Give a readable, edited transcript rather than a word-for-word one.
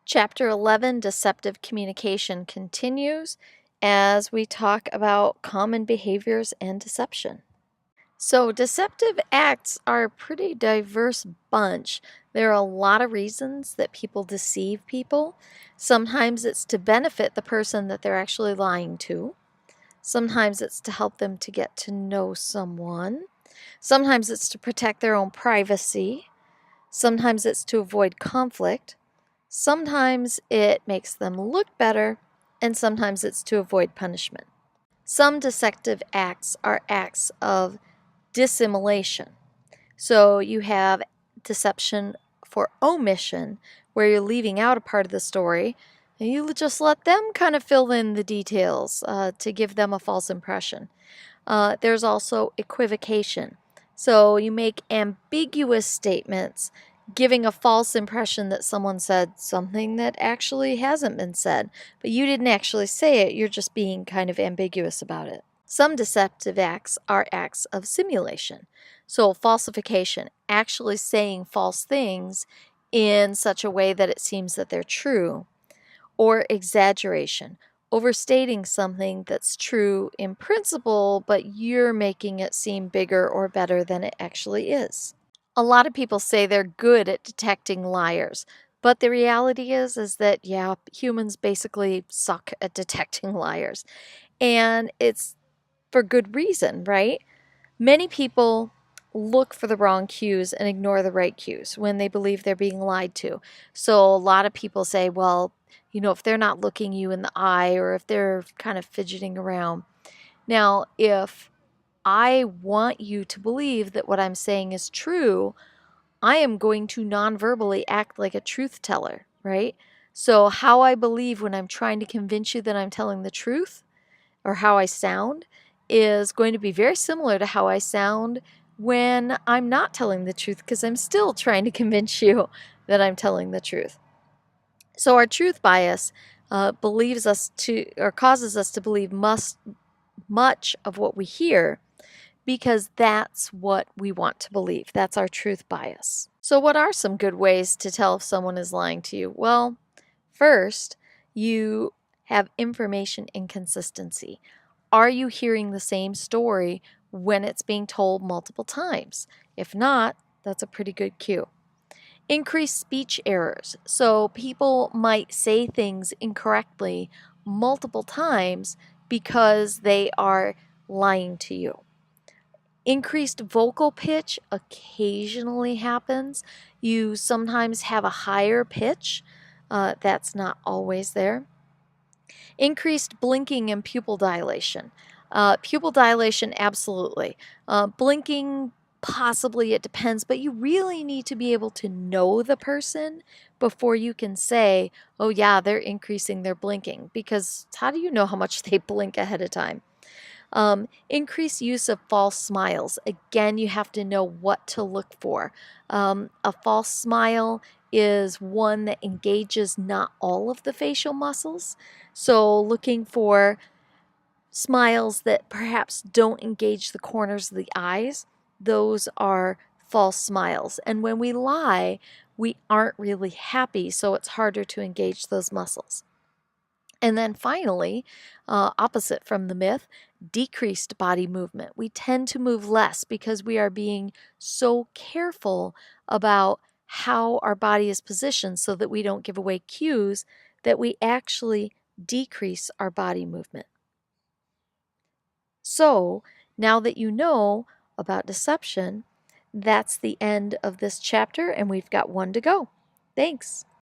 Chapter 11, Deceptive Communication, continues as we talk about common behaviors and deception. So, deceptive acts are a pretty diverse bunch. There are a lot of reasons that people deceive people. Sometimes it's to benefit the person that they're actually lying to. Sometimes it's to help them to get to know someone. Sometimes it's to protect their own privacy. Sometimes it's to avoid conflict. Sometimes it makes them look better, and sometimes it's to avoid punishment. Some deceptive acts are acts of dissimulation. So you have deception for omission, where you're leaving out a part of the story, and you just let them kind of fill in the details to give them a false impression. There's also equivocation. So you make ambiguous statements, giving a false impression that someone said something that actually hasn't been said, but you didn't actually say it, you're just being kind of ambiguous about it. Some deceptive acts are acts of simulation. So falsification, actually saying false things in such a way that it seems that they're true, or exaggeration, overstating something that's true in principle, but you're making it seem bigger or better than it actually is. A lot of people say they're good at detecting liars, but the reality is that, yeah, humans basically suck at detecting liars. And it's for good reason, right? Many people look for the wrong cues and ignore the right cues when they believe they're being lied to. So a lot of people say, well, if they're not looking you in the eye or if they're kind of fidgeting around. Now, if I want you to believe that what I'm saying is true, I am going to non-verbally act like a truth teller, right? So how I believe when I'm trying to convince you that I'm telling the truth, or how I sound, is going to be very similar to how I sound when I'm not telling the truth, because I'm still trying to convince you that I'm telling the truth. So our truth bias believes us to, or causes us to believe much of what we hear, because that's what we want to believe. That's our truth bias. So what are some good ways to tell if someone is lying to you? Well, first, you have information inconsistency. Are you hearing the same story when it's being told multiple times? If not, that's a pretty good cue. Increased speech errors. So people might say things incorrectly multiple times because they are lying to you. Increased vocal pitch occasionally happens. You sometimes have a higher pitch. That's not always there. Increased blinking and pupil dilation. Pupil dilation, absolutely. Blinking, possibly, it depends, but you really need to be able to know the person before you can say, oh yeah, they're increasing their blinking, because how do you know how much they blink ahead of time? Increased use of false smiles. Again, you have to know what to look for. A false smile is one that engages not all of the facial muscles. So looking for smiles that perhaps don't engage the corners of the eyes, those are false smiles. And when we lie, we aren't really happy, so it's harder to engage those muscles. And then finally, opposite from the myth, decreased body movement. We tend to move less because we are being so careful about how our body is positioned so that we don't give away cues, that we actually decrease our body movement. So now that you know about deception, that's the end of this chapter, and we've got one to go. Thanks.